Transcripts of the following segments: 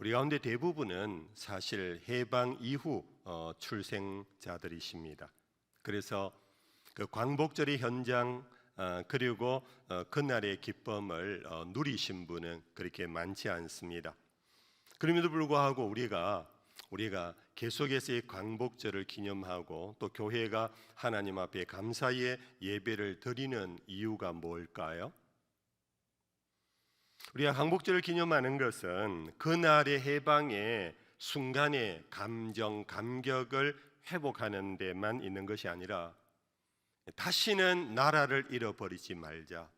우리 가운데 대부분은 사실 해방 이후 출생자들이십니다. 그래서 그 광복절의 현장 그리고 그날의 기쁨을 누리신 분은 그렇게 많지 않습니다. 그럼에도 불구하고 우리가 계속해서 이 광복절을 기념하고 또 교회가 하나님 앞에 감사의 예배를 드리는 이유가 뭘까요? 우리가 광복절을 기념하는 것은 그날의 해방의 순간의 감정, 감격을 회복하는 데만 있는 것이 아니라 다시는 나라를 잃어버리지 말자,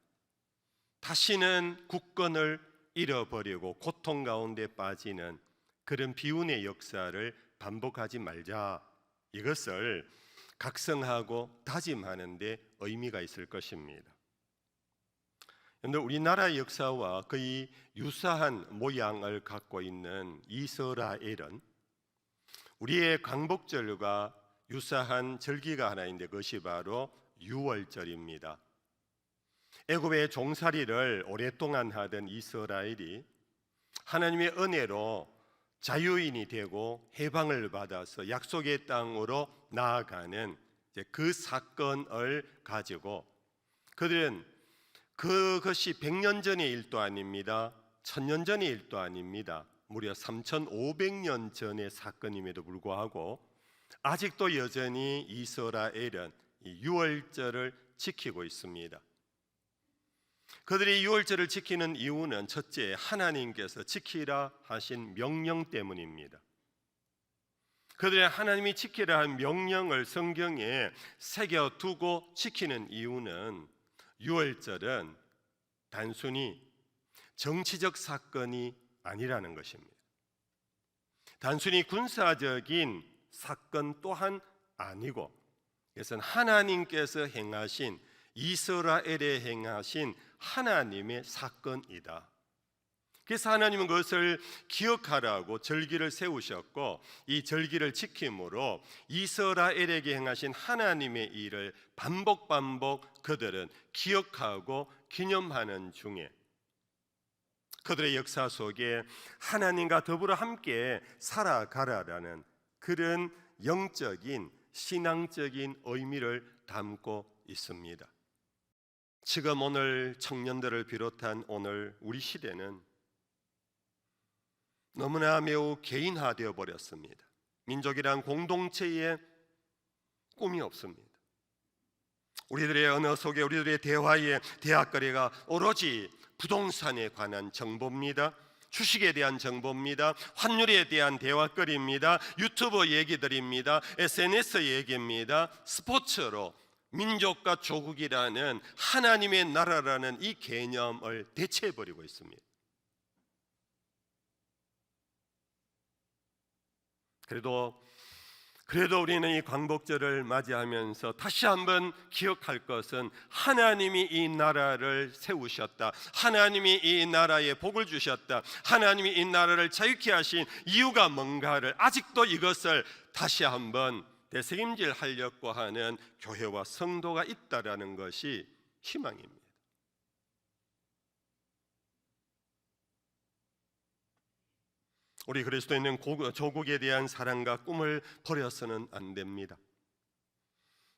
다시는 국권을 잃어버리고 고통 가운데 빠지는 그런 비운의 역사를 반복하지 말자, 이것을 각성하고 다짐하는 데 의미가 있을 것입니다. 그런데 우리나라 역사와 거의 유사한 모양을 갖고 있는 이스라엘은 우리의 광복절과 유사한 절기가 하나 있는데 그것이 바로 유월절입니다. 애굽의 종살이를 오랫동안 하던 이스라엘이 하나님의 은혜로 자유인이 되고 해방을 받아서 약속의 땅으로 나아가는 그 사건을 가지고 그들은 그것이 100년 전의 일도 아닙니다. 1000년 전의 일도 아닙니다. 무려 3500년 전의 사건임에도 불구하고 아직도 여전히 이스라엘은 유월절을 지키고 있습니다. 그들이 유월절을 지키는 이유는 첫째, 하나님께서 지키라 하신 명령 때문입니다. 그들의 하나님이 지키라 한 명령을 성경에 새겨두고 지키는 이유는 유월절은 단순히 정치적 사건이 아니라는 것입니다. 단순히 군사적인 사건 또한 아니고 이것은 하나님께서 행하신 이스라엘에 행하신 하나님의 사건이다. 그래서 하나님은 그것을 기억하라고 절기를 세우셨고 이 절기를 지킴으로 이스라엘에게 행하신 하나님의 일을 반복 그들은 기억하고 기념하는 중에 그들의 역사 속에 하나님과 더불어 함께 살아가라라는 그런 영적인 신앙적인 의미를 담고 있습니다. 지금 오늘 청년들을 비롯한 오늘 우리 시대는 너무나 매우 개인화되어 버렸습니다. 민족이란 공동체에 꿈이 없습니다. 우리들의 언어 속에 우리들의 대화의 대화거리가 오로지 부동산에 관한 정보입니다. 주식에 대한 정보입니다. 환율에 대한 대화거리입니다. 유튜브 얘기들입니다. SNS 얘기입니다. 스포츠로 민족과 조국이라는 하나님의 나라라는 이 개념을 대체해버리고 있습니다. 그래도 우리는 이 광복절을 맞이하면서 다시 한번 기억할 것은 하나님이 이 나라를 세우셨다. 하나님이 이 나라에 복을 주셨다. 하나님이 이 나라를 자유케 하신 이유가 뭔가를 아직도 이것을 다시 한번 되새김질 하려고 하는 교회와 성도가 있다라는 것이 희망입니다. 우리 그리스도인은 조국에 대한 사랑과 꿈을 버려서는 안 됩니다.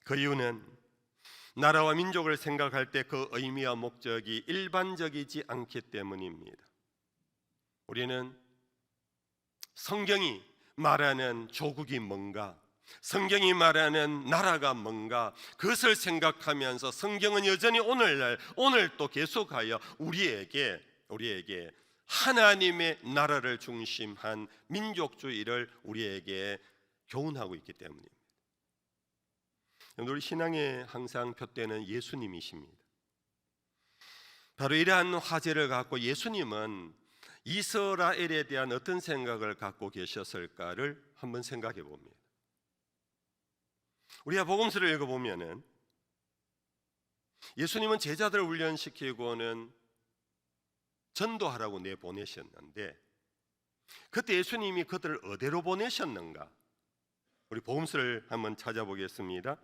그 이유는 나라와 민족을 생각할 때 그 의미와 목적이 일반적이지 않기 때문입니다. 우리는 성경이 말하는 조국이 뭔가, 성경이 말하는 나라가 뭔가 그것을 생각하면서 성경은 여전히 오늘 또 계속하여 우리에게 하나님의 나라를 중심한 민족주의를 우리에게 교훈하고 있기 때문입니다. 우리 신앙에 항상 표되는 예수님이십니다. 바로 이러한 화제를 갖고 예수님은 이스라엘에 대한 어떤 생각을 갖고 계셨을까를 한번 생각해 봅니다. 우리가 복음서를 읽어보면은 예수님은 제자들을 훈련시키고는 전도하라고 내보내셨는데 그때 예수님이 그들을 어디로 보내셨는가? 우리 복음서를 한번 찾아보겠습니다.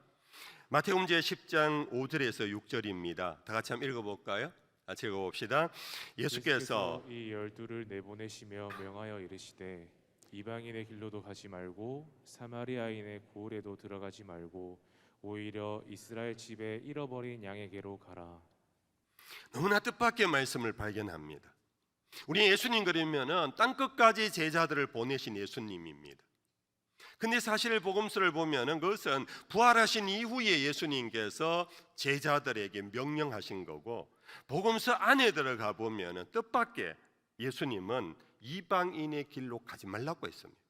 마태복음 제 10장 5절에서 6절입니다. 다 같이 한번 읽어볼까요? 같이 읽어봅시다. 예수께서 이 열두를 내보내시며 명하여 이르시되 이방인의 길로도 가지 말고 사마리아인의 고을에도 들어가지 말고 오히려 이스라엘 집에 잃어버린 양에게로 가라. 너무나 뜻밖의 말씀을 발견합니다. 우리 예수님 그러면은 땅끝까지 제자들을 보내신 예수님입니다. 근데 사실 복음서를 보면은 그것은 부활하신 이후에 예수님께서 제자들에게 명령하신 거고, 복음서 안에 들어가 보면은 뜻밖의 예수님은 이방인의 길로 가지 말라고 했습니다.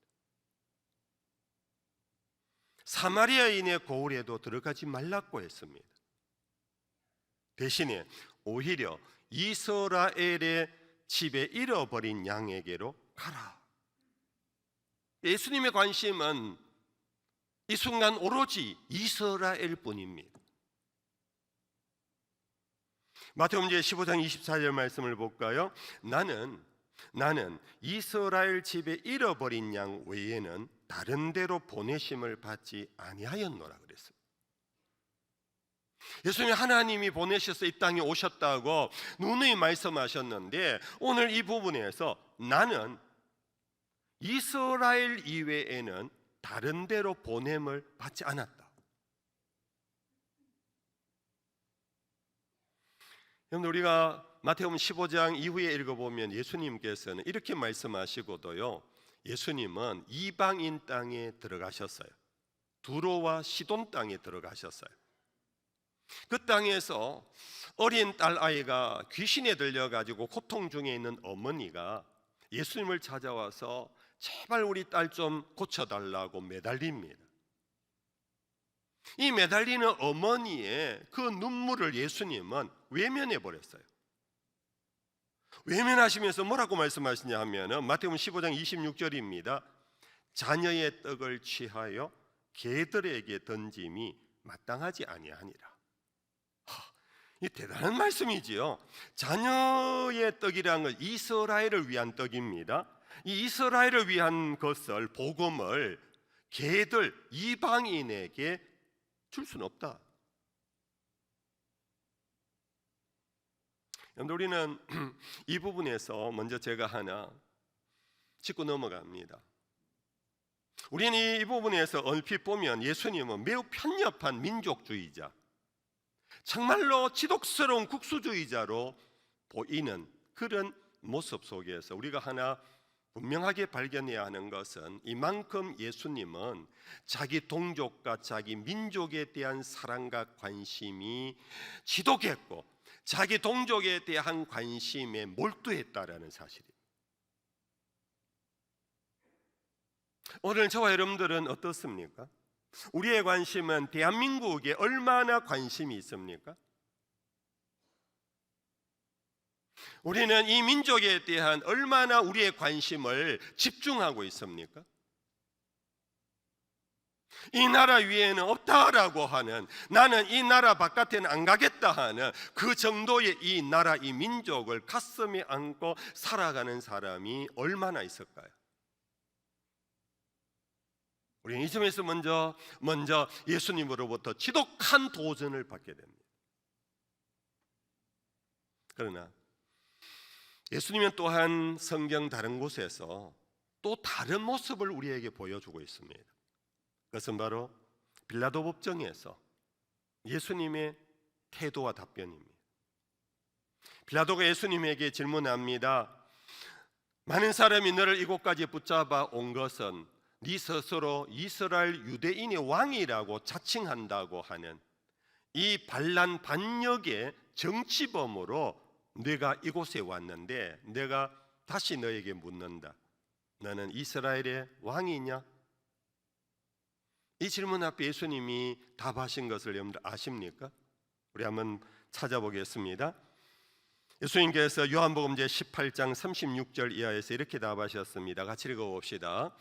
사마리아인의 고을에도 들어가지 말라고 했습니다. 대신에 오히려 이스라엘의 집에 잃어버린 양에게로 가라. 예수님의 관심은 이 순간 오로지 이스라엘 뿐입니다. 마태복음 15장 24절 말씀을 볼까요? 나는 이스라엘 집에 잃어버린 양 외에는 다른 데로 보내심을 받지 아니하였노라 그랬습니다. 예수님 하나님이 보내셔서 이 땅에 오셨다고 누누이 말씀하셨는데, 오늘 이 부분에서 나는 이스라엘 이외에는 다른 데로 보냄을 받지 않았다. 여러분, 우리가 마태복음 15장 이후에 읽어보면 예수님께서는 이렇게 말씀하시고도요, 예수님은 이방인 땅에 들어가셨어요. 두로와 시돈 땅에 들어가셨어요. 그 땅에서 어린 딸 아이가 귀신에 들려가지고 고통 중에 있는 어머니가 예수님을 찾아와서 제발 우리 딸 좀 고쳐달라고 매달립니다. 이 매달리는 어머니의 그 눈물을 예수님은 외면해 버렸어요. 외면하시면서 뭐라고 말씀하시냐 하면 마태복음 15장 26절입니다. 자녀의 떡을 취하여 개들에게 던짐이 마땅하지 아니하니라. 이 대단한 말씀이지요. 자녀의 떡이라는 건 이스라엘을 위한 떡입니다. 이 이스라엘을 위한 것을, 복음을 개들, 이방인에게 줄 수는 없다. 우리는 이 부분에서 먼저 제가 하나 짚고 넘어갑니다. 우리는 이 부분에서 얼핏 보면 예수님은 매우 편협한 민족주의자, 정말로 지독스러운 국수주의자로 보이는 그런 모습 속에서 우리가 하나 분명하게 발견해야 하는 것은, 이만큼 예수님은 자기 동족과 자기 민족에 대한 사랑과 관심이 지독했고 자기 동족에 대한 관심에 몰두했다라는 사실입니다. 오늘 저와 여러분들은 어떻습니까? 우리의 관심은 대한민국에 얼마나 관심이 있습니까? 우리는 이 민족에 대한 얼마나 우리의 관심을 집중하고 있습니까? 이 나라 위에는 없다라고 하는, 나는 이 나라 바깥에는 안 가겠다 하는 그 정도의 이 나라, 이 민족을 가슴에 안고 살아가는 사람이 얼마나 있을까요? 우리는 이 점에서 먼저 예수님으로부터 지독한 도전을 받게 됩니다. 그러나 예수님은 또한 성경 다른 곳에서 또 다른 모습을 우리에게 보여주고 있습니다. 그것은 바로 빌라도 법정에서 예수님의 태도와 답변입니다. 빌라도가 예수님에게 질문합니다. 많은 사람이 너를 이곳까지 붙잡아 온 것은 네 스스로 이스라엘 유대인의 왕이라고 자칭한다고 하는 이 반란 반역의 정치범으로 네가 이곳에 왔는데, 내가 다시 너에게 묻는다. 너는 이스라엘의 왕이냐? 이 질문 앞에 예수님이 답하신 것을 여러분들 아십니까? 우리 한번 찾아보겠습니다. 예수님께서 요한복음 18장 36절 이하에서 이렇게 답하셨습니다. 같이 읽어봅시다.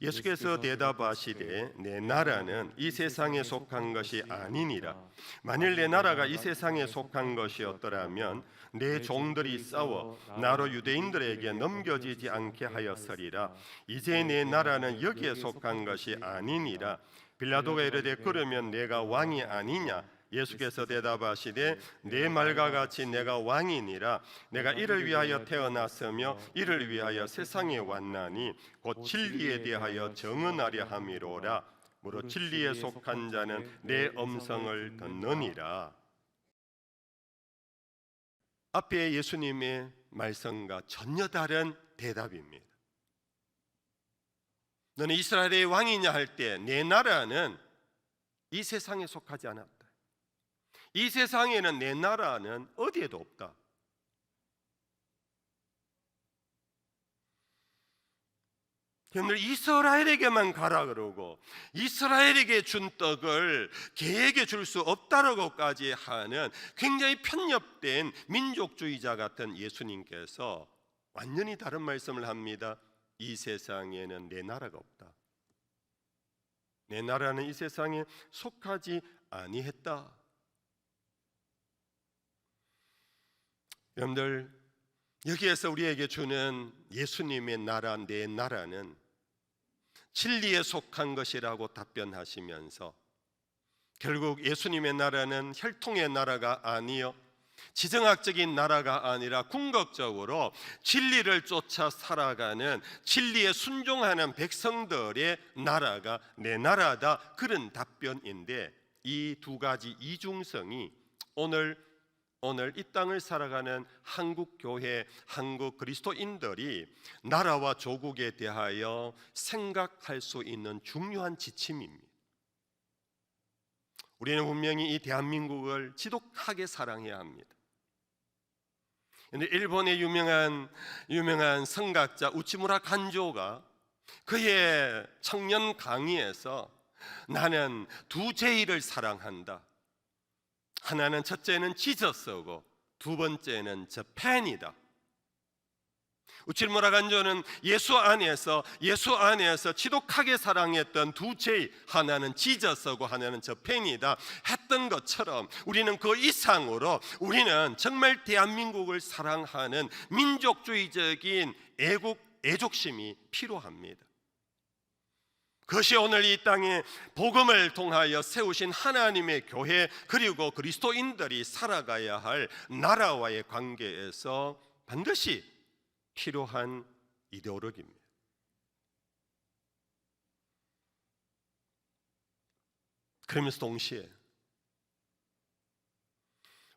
예수께서 대답하시되 내 나라는 이 세상에 속한 것이 아니니라. 만일 내 나라가 이 세상에 속한 것이었더라면 내 종들이 싸워 나로 유대인들에게 넘겨지지 않게 하였으리라. 이제 내 나라는 여기에 속한 것이 아니니라. 빌라도가 이르되 그러면 내가 왕이 아니냐? 예수께서 대답하시되 내 말과 같이 내가 왕이니라. 내가 이를 위하여 태어났으며 이를 위하여 세상에 왔나니 곧 진리에 대하여 증언하려 함이로라. 무릇 진리에 속한 자는 내 음성을 듣느니라. 앞에 예수님의 말씀과 전혀 다른 대답입니다. 너는 이스라엘의 왕이냐 할 때 내 나라는 이 세상에 속하지 않았다. 이 세상에는 내 나라는 어디에도 없다. 여러분들 이스라엘에게만 가라 그러고 이스라엘에게 준 떡을 개에게 줄 수 없다라고까지 하는 굉장히 편협된 민족주의자 같은 예수님께서 완전히 다른 말씀을 합니다. 이 세상에는 내 나라가 없다. 내 나라는 이 세상에 속하지 아니했다. 여러분들 여기에서 우리에게 주는 예수님의 나라, 내 나라는 진리에 속한 것이라고 답변하시면서 결국 예수님의 나라는 혈통의 나라가 아니요 지정학적인 나라가 아니라 궁극적으로 진리를 쫓아 살아가는 진리에 순종하는 백성들의 나라가 내 나라다. 그런 답변인데 이 두 가지 이중성이 오늘 이 땅을 살아가는 한국 교회, 한국 그리스도인들이 나라와 조국에 대하여 생각할 수 있는 중요한 지침입니다. 우리는 분명히 이 대한민국을 지독하게 사랑해야 합니다. 일본의 유명한 성각자 우치무라 간조가 그의 청년 강의에서 나는 두 제의를 사랑한다. 하나는 첫째는 지저스고 두 번째는 저펜이다. 우치무라 간조는 예수 안에서 지독하게 사랑했던 두 제의, 하나는 지저스고 하나는 저펜이다 했던 것처럼 우리는 그 이상으로 우리는 정말 대한민국을 사랑하는 민족주의적인 애족심이 필요합니다. 그것이 오늘 이 땅에 복음을 통하여 세우신 하나님의 교회 그리고 그리스도인들이 살아가야 할 나라와의 관계에서 반드시 필요한 이데올로기입니다. 그러면서 동시에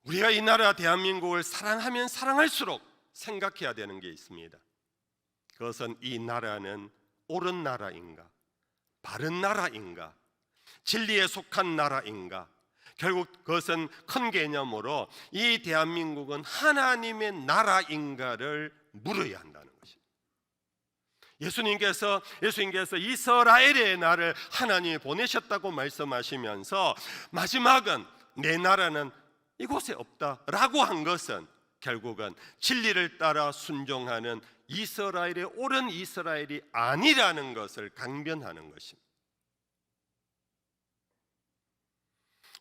우리가 이 나라 대한민국을 사랑하면 사랑할수록 생각해야 되는 게 있습니다. 그것은 이 나라는 옳은 나라인가? 바른 나라인가? 진리에 속한 나라인가? 결국 그것은 큰 개념으로 이 대한민국은 하나님의 나라인가를 물어야 한다는 것입니다. 예수님께서 이스라엘의 나라를 하나님이 보내셨다고 말씀하시면서 마지막은 내 나라는 이곳에 없다라고 한 것은 결국은 진리를 따라 순종하는 이스라엘의 옳은 이스라엘이 아니라는 것을 강변하는 것입니다.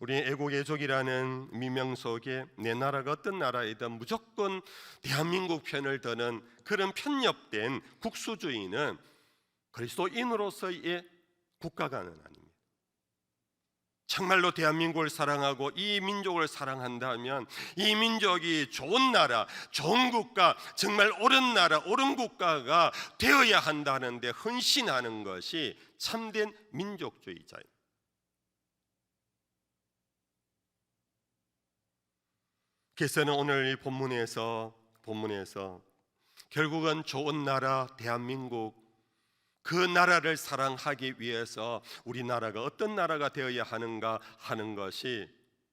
우리는 애국애족이라는 미명 속에 내 나라가 어떤 나라이든 무조건 대한민국 편을 드는 그런 편협된 국수주의는 그리스도인으로서의 국가관은 아닙니다. 정말로 대한민국을 사랑하고 이 민족을 사랑한다면 이 민족이 좋은 나라, 좋은 국가, 정말 옳은 나라, 옳은 국가가 되어야 한다는 데 헌신하는 것이 참된 민족주의자입니다. 그래서는 오늘 이 본문에서 결국은 좋은 나라 대한민국 그 나라를 사랑하기 위해서 우리나라가 어떤 나라가 되어야 하는가 하는 것이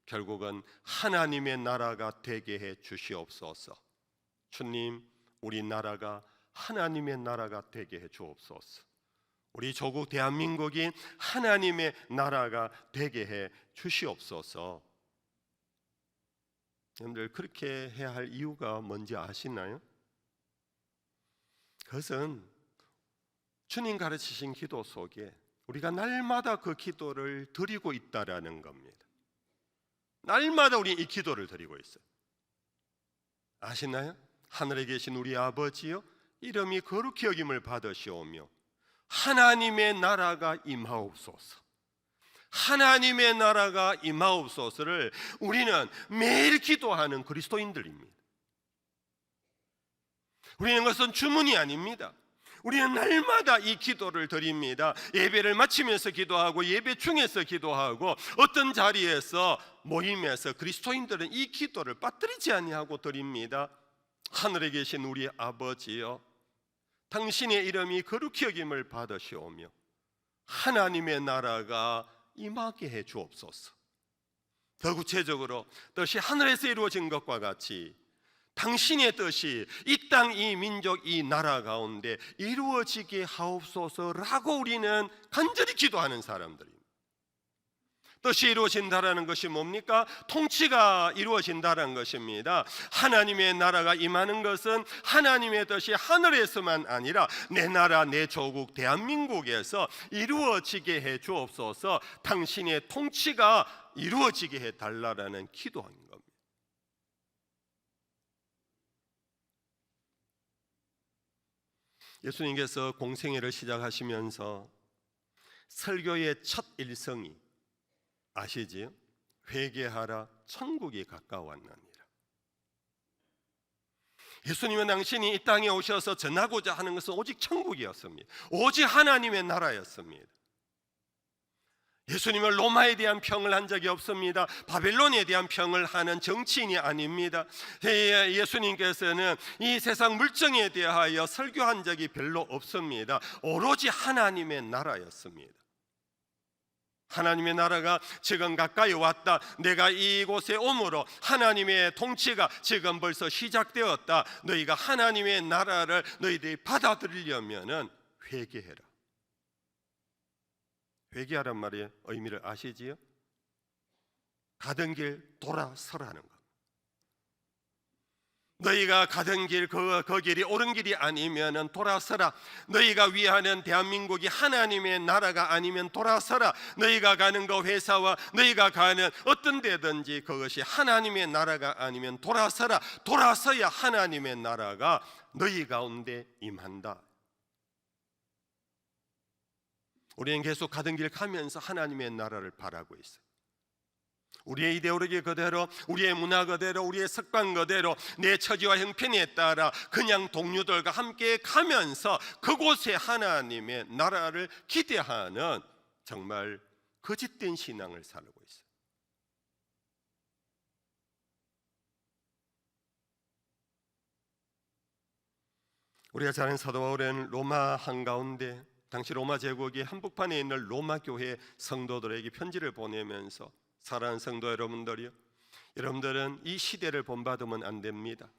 결국은 하나님의 나라가 되게 해 주시옵소서. 주님, 우리나라가 하나님의 나라가 되게 해 주옵소서. 우리 조국 대한민국이 하나님의 나라가 되게 해 주시옵소서. 여러분들 그렇게 해야 할 이유가 뭔지 아시나요? 그것은 주님 가르치신 기도 속에 우리가 날마다 그 기도를 드리고 있다라는 겁니다. 날마다 우리 이 기도를 드리고 있어요. 아시나요? 하늘에 계신 우리 아버지여, 이름이 거룩히 여김을 받으시오며 하나님의 나라가 임하옵소서. 하나님의 나라가 임하옵소서를 우리는 매일 기도하는 그리스도인들입니다. 우리는 것은 주문이 아닙니다. 우리는 날마다 이 기도를 드립니다. 예배를 마치면서 기도하고 예배 중에서 기도하고 어떤 자리에서 모임에서 그리스도인들은 이 기도를 빠뜨리지 아니하고 드립니다. 하늘에 계신 우리 아버지여, 당신의 이름이 거룩히 여김을 받으시오며 하나님의 나라가 임하게 해 주옵소서. 더 구체적으로 뜻이 하늘에서 이루어진 것과 같이 당신의 뜻이 이 땅, 이 민족, 이 나라 가운데 이루어지게 하옵소서라고 우리는 간절히 기도하는 사람들입니다. 뜻이 이루어진다라는 것이 뭡니까? 통치가 이루어진다는 것입니다. 하나님의 나라가 임하는 것은 하나님의 뜻이 하늘에서만 아니라 내 나라, 내 조국, 대한민국에서 이루어지게 해 주옵소서. 당신의 통치가 이루어지게 해 달라라는 기도인 겁니다. 예수님께서 공생애를 시작하시면서 설교의 첫 일성이 아시지요? 회개하라, 천국이 가까웠느니라. 예수님은 당신이 이 땅에 오셔서 전하고자 하는 것은 오직 천국이었습니다. 오직 하나님의 나라였습니다. 예수님은 로마에 대한 평을 한 적이 없습니다. 바벨론에 대한 평을 하는 정치인이 아닙니다. 예수님께서는 이 세상 물정에 대하여 설교한 적이 별로 없습니다. 오로지 하나님의 나라였습니다. 하나님의 나라가 지금 가까이 왔다. 내가 이곳에 오므로 하나님의 통치가 지금 벌써 시작되었다. 너희가 하나님의 나라를 너희들이 받아들이려면 회개해라. 회개하란 말의 의미를 아시지요? 가던 길 돌아서라는 것. 너희가 가던 길 그 길이 옳은 길이 아니면 돌아서라. 너희가 위하는 대한민국이 하나님의 나라가 아니면 돌아서라. 너희가 가는 그 회사와 너희가 가는 어떤 데든지 그것이 하나님의 나라가 아니면 돌아서라. 돌아서야 하나님의 나라가 너희 가운데 임한다. 우리는 계속 가던 길 가면서 하나님의 나라를 바라고 있어요. 우리의 이데올로기 그대로, 우리의 문화 그대로, 우리의 습관 그대로 내 처지와 형편에 따라 그냥 동료들과 함께 가면서 그곳에 하나님의 나라를 기대하는 정말 거짓된 신앙을 살고 있어요. 우리가 잘 아는 사도 바울은 로마 한가운데 당시 로마 제국이 한복판에 있는 로마 교회 성도들에게 편지를 보내면서 사랑하는 성도 여러분들이요, 여러분들은 이 시대를 본받으면 안 됩니다.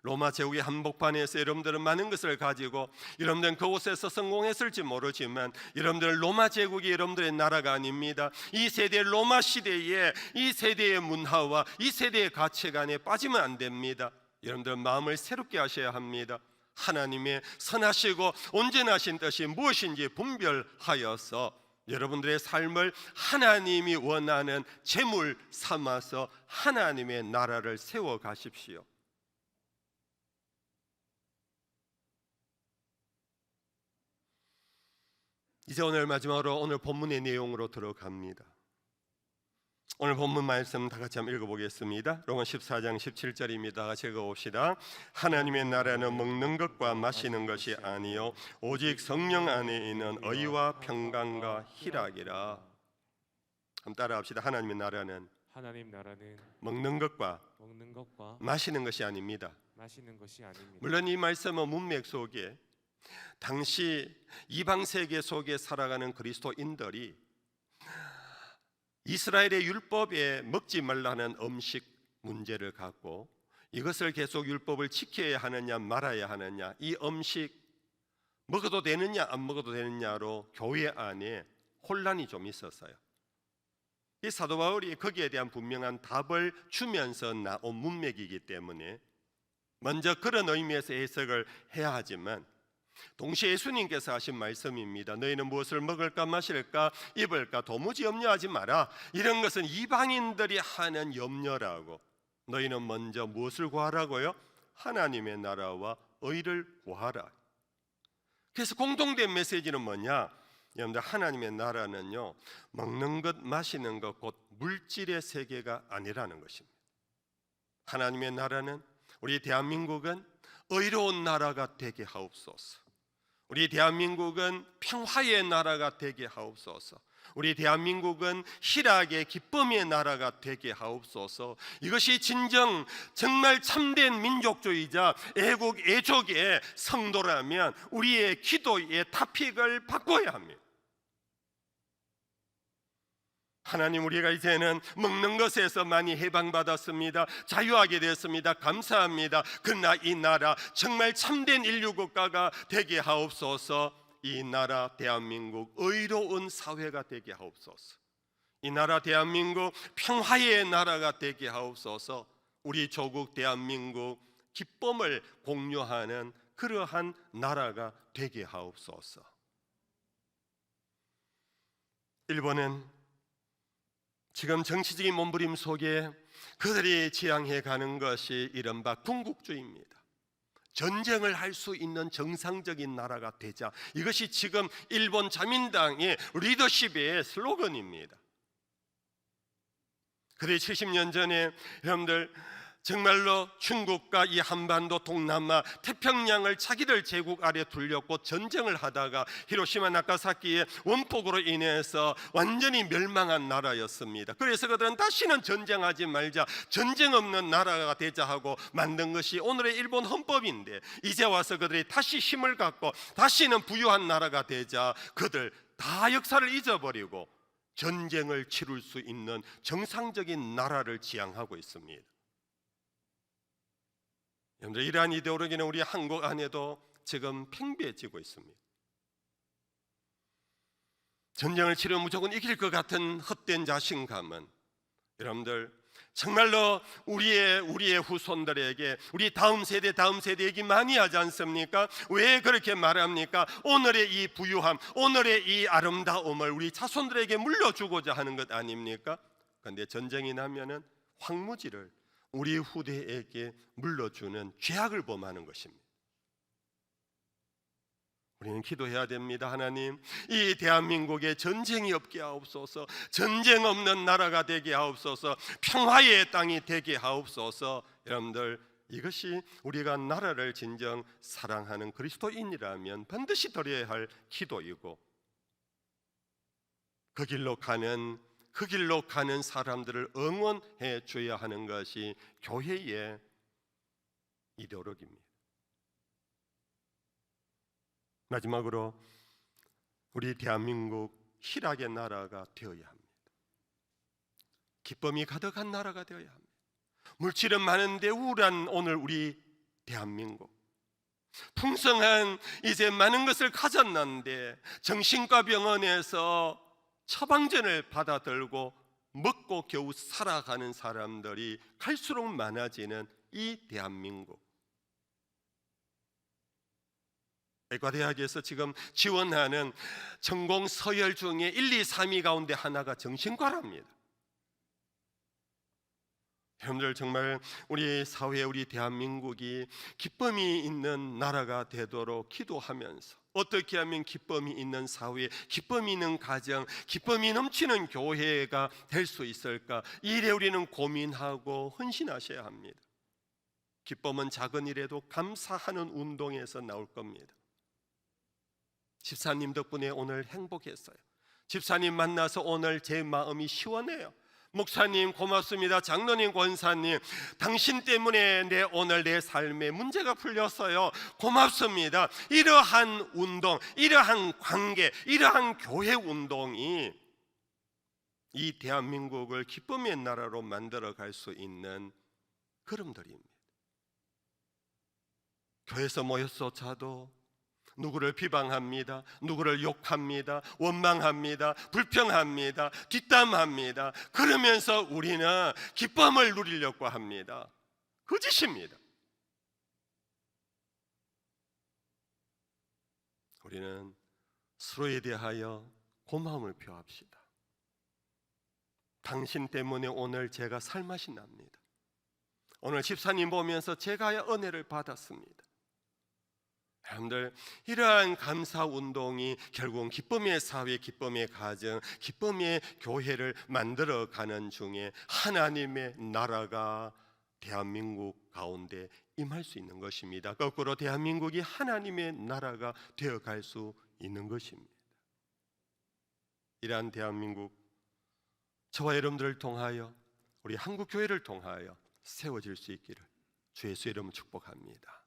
로마 제국의 한복판에서 여러분들은 많은 것을 가지고 여러분들은 그곳에서 성공했을지 모르지만 여러분들은 로마 제국이 여러분들의 나라가 아닙니다. 이 세대 로마 시대에 이 세대의 문화와 이 세대의 가치관에 빠지면 안 됩니다. 여러분들은 마음을 새롭게 하셔야 합니다. 하나님의 선하시고 온전하신 뜻이 무엇인지 분별하여서 여러분들의 삶을 하나님이 원하는 제물 삼아서 하나님의 나라를 세워 가십시오. 이제 오늘 마지막으로 오늘 본문의 내용으로 들어갑니다. 오늘 본문 말씀 다 같이 한번 읽어보겠습니다. 로마 14장 17절입니다. 다 같이 읽어봅시다. 하나님의 나라는 먹는 것과 마시는 것이 아니요 오직 성령 안에 있는 의와 평강과 희락이라. 한번 따라합시다. 하나님 나라는 먹는 것과 마시는 것이 아닙니다. 물론 이 말씀은 문맥 속에 당시 이방 세계 속에 살아가는 그리스도인들이 이스라엘의 율법에 먹지 말라는 음식 문제를 갖고 이것을 계속 율법을 지켜야 하느냐 말아야 하느냐, 이 음식 먹어도 되느냐 안 먹어도 되느냐로 교회 안에 혼란이 좀 있었어요. 이 사도 바울이 거기에 대한 분명한 답을 주면서 나온 문맥이기 때문에 먼저 그런 의미에서 해석을 해야 하지만 동시에 예수님께서 하신 말씀입니다. 너희는 무엇을 먹을까 마실까 입을까 도무지 염려하지 마라. 이런 것은 이방인들이 하는 염려라고. 너희는 먼저 무엇을 구하라고요? 하나님의 나라와 의를 구하라. 그래서 공동된 메시지는 뭐냐? 여러분들, 하나님의 나라는요, 먹는 것, 마시는 것, 곧 물질의 세계가 아니라는 것입니다. 하나님의 나라는, 우리 대한민국은 의로운 나라가 되게 하옵소서. 우리 대한민국은 평화의 나라가 되게 하옵소서. 우리 대한민국은 희락의 기쁨의 나라가 되게 하옵소서. 이것이 정말 참된 민족주의자 애국 애족의 성도라면 우리의 기도의 토픽을 바꿔야 합니다. 하나님, 우리가 이제는 먹는 것에서 많이 해방받았습니다. 자유하게 됐습니다. 감사합니다. 그러나 이 나라 정말 참된 인류 국가가 되게 하옵소서. 이 나라 대한민국 의로운 사회가 되게 하옵소서. 이 나라 대한민국 평화의 나라가 되게 하옵소서. 우리 조국 대한민국 기쁨을 공유하는 그러한 나라가 되게 하옵소서. 일본은 지금 정치적인 몸부림 속에 그들이 지향해 가는 것이 이른바 군국주의입니다. 전쟁을 할 수 있는 정상적인 나라가 되자. 이것이 지금 일본 자민당의 리더십의 슬로건입니다. 그들이 70년 전에 여러분들 정말로 중국과 이 한반도, 동남아, 태평양을 자기들 제국 아래 둘렸고 전쟁을 하다가 히로시마 나가사키의 원폭으로 인해서 완전히 멸망한 나라였습니다. 그래서 그들은 다시는 전쟁하지 말자, 전쟁 없는 나라가 되자 하고 만든 것이 오늘의 일본 헌법인데, 이제 와서 그들이 다시 힘을 갖고 다시는 부유한 나라가 되자 그들 다 역사를 잊어버리고 전쟁을 치룰 수 있는 정상적인 나라를 지향하고 있습니다. 여러분들, 이러한 이데올로기는 우리 한국 안에도 지금 팽배해지고 있습니다. 전쟁을 치르면 무조건 이길 것 같은 헛된 자신감은 여러분들 정말로 우리의 후손들에게, 우리 다음 세대 얘기 많이 하지 않습니까? 왜 그렇게 말합니까? 오늘의 이 부유함, 오늘의 이 아름다움을 우리 자손들에게 물려주고자 하는 것 아닙니까? 그런데 전쟁이 나면은 황무지를 우리 후대에게 물려주는 죄악을 범하는 것입니다. 우리는 기도해야 됩니다. 하나님, 이 대한민국에 전쟁이 없게 하옵소서. 전쟁 없는 나라가 되게 하옵소서. 평화의 땅이 되게 하옵소서. 여러분들, 이것이 우리가 나라를 진정 사랑하는 그리스도인이라면 반드시 드려야 할 기도이고, 그 길로 가는 사람들을 응원해 줘야 하는 것이 교회의 이데올로기입니다. 마지막으로 우리 대한민국 희락의 나라가 되어야 합니다. 기쁨이 가득한 나라가 되어야 합니다. 물질은 많은데 우울한 오늘 우리 대한민국, 풍성한 이제 많은 것을 가졌는데 정신과 병원에서 처방전을 받아들고 먹고 겨우 살아가는 사람들이 갈수록 많아지는 이 대한민국, 의과대학에서 지금 지원하는 전공 서열 중에 1, 2, 3위 가운데 하나가 정신과랍니다. 여러분들, 정말 우리 사회, 우리 대한민국이 기쁨이 있는 나라가 되도록 기도하면서, 어떻게 하면 기쁨이 있는 사회, 기쁨이 있는 가정, 기쁨이 넘치는 교회가 될 수 있을까? 이 일에 우리는 고민하고 헌신하셔야 합니다. 기쁨은 작은 일에도 감사하는 운동에서 나올 겁니다. 집사님 덕분에 오늘 행복했어요. 집사님 만나서 오늘 제 마음이 시원해요. 목사님 고맙습니다. 장로님, 권사님, 당신 때문에 오늘 내 삶에 문제가 풀렸어요. 고맙습니다. 이러한 운동, 이러한 관계, 이러한 교회 운동이 이 대한민국을 기쁨의 나라로 만들어 갈 수 있는 걸음들입니다. 교회에서 모였어도 누구를 비방합니다. 누구를 욕합니다. 원망합니다. 불평합니다. 뒷담합니다. 그러면서 우리는 기쁨을 누리려고 합니다. 거짓입니다. 우리는 서로에 대하여 고마움을 표합시다. 당신 때문에 오늘 제가 살맛이 납니다. 오늘 집사님 보면서 제가 은혜를 받았습니다. 여러분들, 이러한 감사 운동이 결국은 기쁨의 사회, 기쁨의 가정, 기쁨의 교회를 만들어가는 중에 하나님의 나라가 대한민국 가운데 임할 수 있는 것입니다. 거꾸로 대한민국이 하나님의 나라가 되어갈 수 있는 것입니다. 이러한 대한민국, 저와 여러분들을 통하여, 우리 한국교회를 통하여 세워질 수 있기를 주 예수의 이름으로 축복합니다.